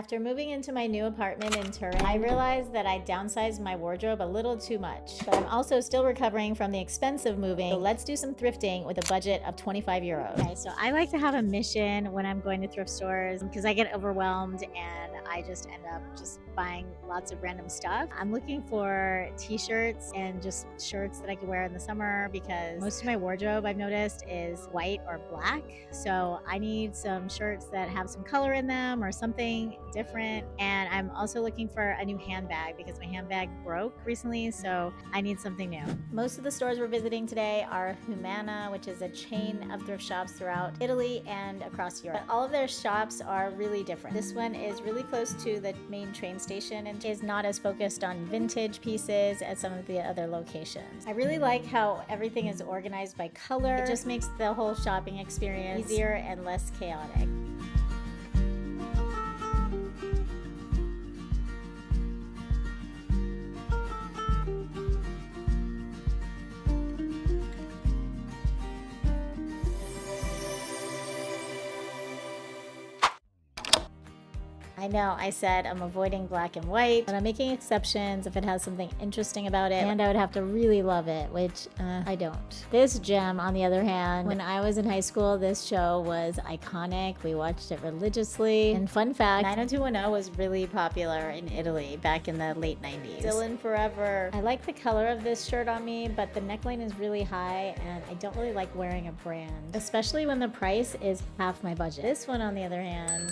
After moving into my new apartment in Turin, I realized that I downsized my wardrobe a little too much. But I'm also still recovering from the expense of moving, so let's do some thrifting with a budget of 25 euros. Okay, so I like to have a mission when I'm going to thrift stores because I get overwhelmed and I just end up just buying lots of random stuff. I'm looking for t-shirts and just shirts that I can wear in the summer because most of my wardrobe, I've noticed, is white or black. So I need some shirts that have some color in them or something different. And I'm also looking for a new handbag because my handbag broke recently, so I need something new. Most of the stores we're visiting today are Humana, which is a chain of thrift shops throughout Italy and across Europe. But all of their shops are really different. This one is really close to the main train station and is not as focused on vintage pieces as some of the other locations. I really like how everything is organized by color. It just makes the whole shopping experience easier and less chaotic. I know I said I'm avoiding black and white, but I'm making exceptions if it has something interesting about it, and I would have to really love it, which I don't. This gem, on the other hand, when I was in high school, this show was iconic. We watched it religiously. And fun fact, 90210 was really popular in Italy back in the late 90s. Still in forever. I like the color of this shirt on me, but the neckline is really high, and I don't really like wearing a brand, especially when the price is half my budget. This one, on the other hand,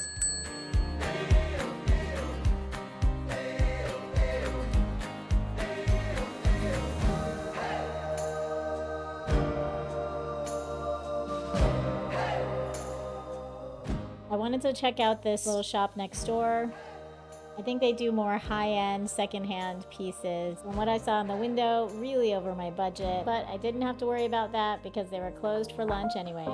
I wanted to check out this little shop next door. I think they do more high-end secondhand pieces. From what I saw in the window, really over my budget, but I didn't have to worry about that because they were closed for lunch anyway.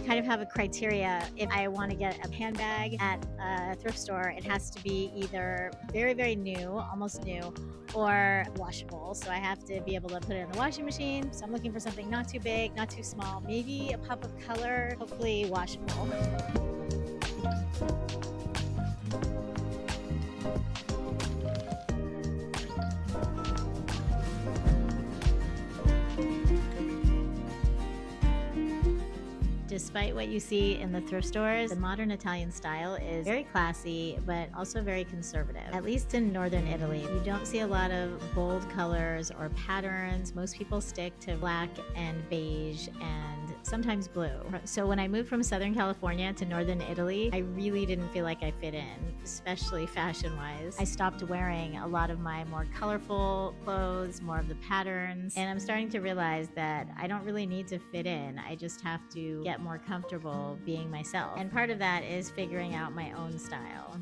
Kind of have a criteria. If I want to get a handbag at a thrift store, it has to be either very, very new, almost new, or washable. So I have to be able to put it in the washing machine. So I'm looking for something not too big, not too small, maybe a pop of color, hopefully washable. Despite what you see in the thrift stores, the modern Italian style is very classy, but also very conservative. At least in northern Italy, you don't see a lot of bold colors or patterns. Most people stick to black and beige and sometimes blue. So when I moved from Southern California to northern Italy, I really didn't feel like I fit in, especially fashion-wise. I stopped wearing a lot of my more colorful clothes, more of the patterns, and I'm starting to realize that I don't really need to fit in. I just have to get more comfortable being myself. And part of that is figuring out my own style.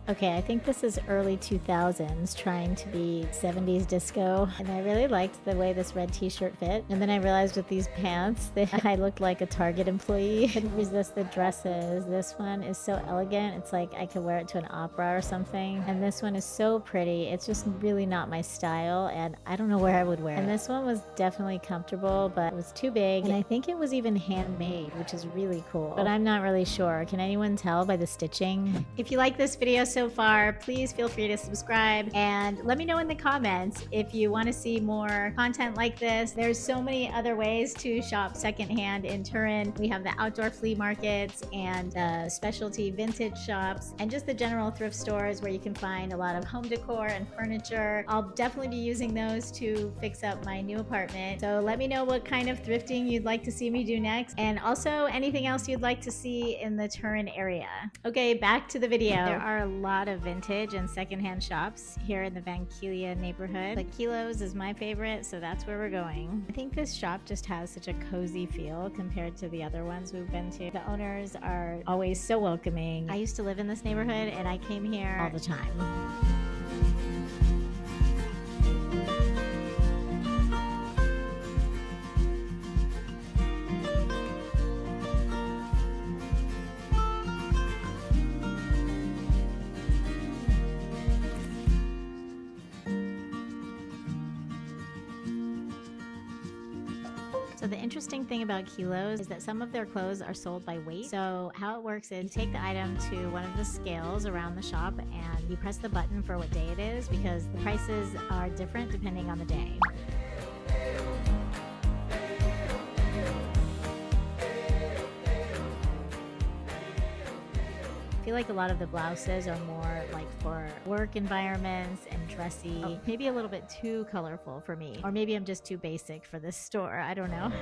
Okay, I think this is early 2000s trying to be 70s disco, and I really liked the way this red t-shirt fit. And then I realized with these pants that I looked like a Target employee. Couldn't resist the dresses. This one is so elegant. It's like I could wear it to an opera or something. And this one is so pretty. It's just really not my style, and I don't know where I would wear it. And this one was definitely comfortable, but it was too big. And I think it was even handmade, which is really cool. But I'm not really sure. Can anyone tell by the stitching? If you like this video so far, please feel free to subscribe and let me know in the comments if you want to see more content like this. There's so many other ways to shop secondhand in Turin. We have the outdoor flea markets and specialty vintage shops and just the general thrift stores where you can find a lot of home decor and furniture. I'll definitely be using those to fix up my new apartment. So let me know what kind of thrifting you'd like to see me do next, and also anything else you'd like to see in the Turin area. Okay, back to the video. There are a lot of vintage and secondhand shops here in the Vanchiglia neighborhood, but Kilos is my favorite, so that's where we're going. I think this shop just has such a cozy feel compared to the other ones we've been to. The owners are always so welcoming. I used to live in this neighborhood and I came here all the time. So the interesting thing about kilos is that some of their clothes are sold by weight. So how it works is you take the item to one of the scales around the shop and you press the button for what day it is, because the prices are different depending on the day. I feel like a lot of the blouses are more like for work environments and dressy, maybe a little bit too colorful for me. Or maybe I'm just too basic for this store. I don't know.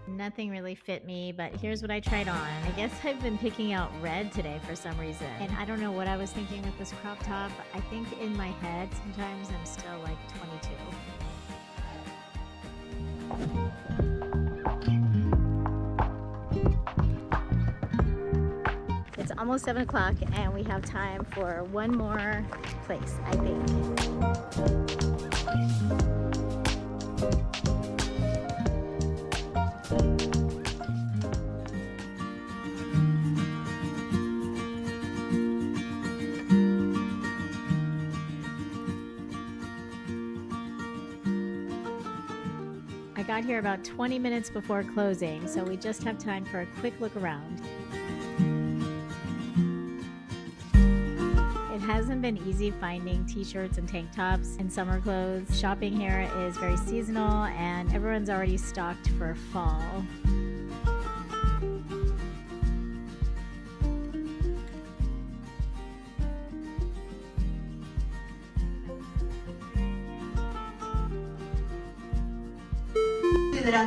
Nothing really fit me, but here's what I tried on. I guess I've been picking out red today for some reason. And I don't know what I was thinking with this crop top. I think in my head, sometimes I'm still like 22. It's almost 7 o'clock and we have time for one more place, I think. I got here about 20 minutes before closing, so we just have time for a quick look around. It hasn't been easy finding t-shirts and tank tops and summer clothes. Shopping here is very seasonal and everyone's already stocked for fall.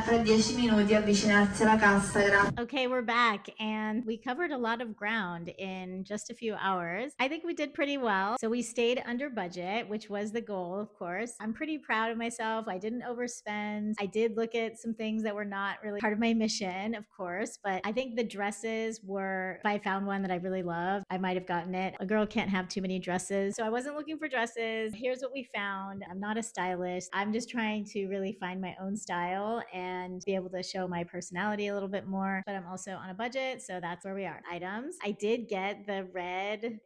Tra 10 minuti avvicinarsi alla cassa, grazie. Okay, we're back and we covered a lot of ground in just a few hours. I think we did pretty well. So we stayed under budget, which was the goal, of course. I'm pretty proud of myself. I didn't overspend. I did look at some things that were not really part of my mission, of course, but I think the dresses were, if I found one that I really loved, I might have gotten it. A girl can't have too many dresses. So I wasn't looking for dresses. Here's what we found. I'm not a stylist. I'm just trying to really find my own style and be able to show my personality a little bit more, but I'm also on a budget, so that's where we are. Items. I did get the red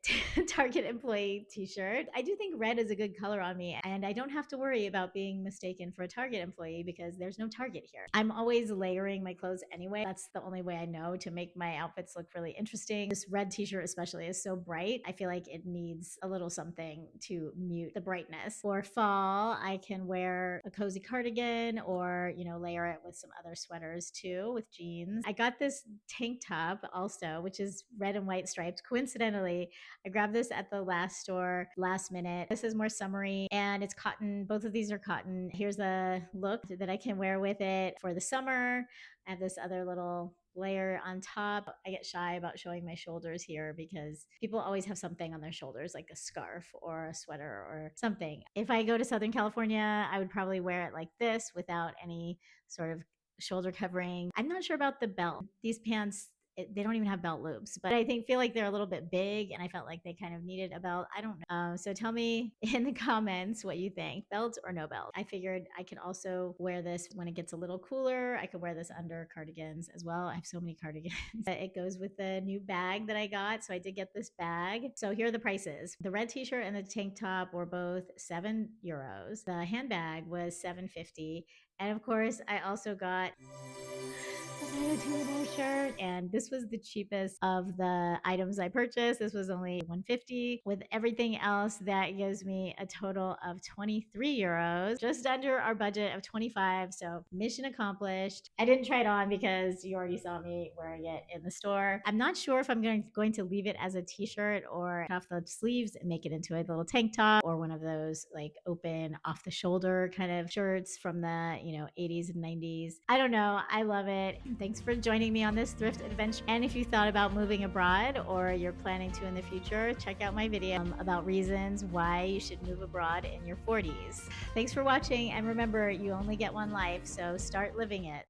Target employee t-shirt. I do think red is a good color on me, and I don't have to worry about being mistaken for a Target employee because there's no Target here. I'm always layering my clothes anyway. That's the only way I know to make my outfits look really interesting. This red t-shirt especially is so bright. I feel like it needs a little something to mute the brightness. For fall, I can wear a cozy cardigan or, layer it with some other sweaters too with jeans. I got this tank top also, which is red and white stripes. Coincidentally, I grabbed this at the last store last minute. This is more summery and it's cotton. Both of these are cotton. Here's a look that I can wear with it for the summer. I have this other little layer on top. I get shy about showing my shoulders here because people always have something on their shoulders, like a scarf or a sweater or something. If I go to Southern California, I would probably wear it like this without any sort of shoulder covering. I'm not sure about the belt. These pants, they don't even have belt loops, but I feel like they're a little bit big and I felt like they kind of needed a belt. I don't know. So tell me in the comments what you think, belt or no belt. I figured I could also wear this when it gets a little cooler. I could wear this under cardigans as well. I have so many cardigans. It goes with the new bag that I got. So I did get this bag. So here are the prices. The red t-shirt and the tank top were both €7. The handbag was $7.50. And of course, I also got a Turin shirt, and this was the cheapest of the items I purchased. This was only $1.50. With everything else, that gives me a total of €23, just under our budget of 25. So mission accomplished. I didn't try it on because you already saw me wearing it in the store. I'm not sure if I'm going to leave it as a t-shirt or cut off the sleeves and make it into a little tank top or one of those like open off the shoulder kind of shirts from the 80s and 90s. I don't know. I love it. Thanks for joining me on this thrift adventure. And if you thought about moving abroad or you're planning to in the future, check out my video about reasons why you should move abroad in your 40s. Thanks for watching, and remember, you only get one life, so start living it.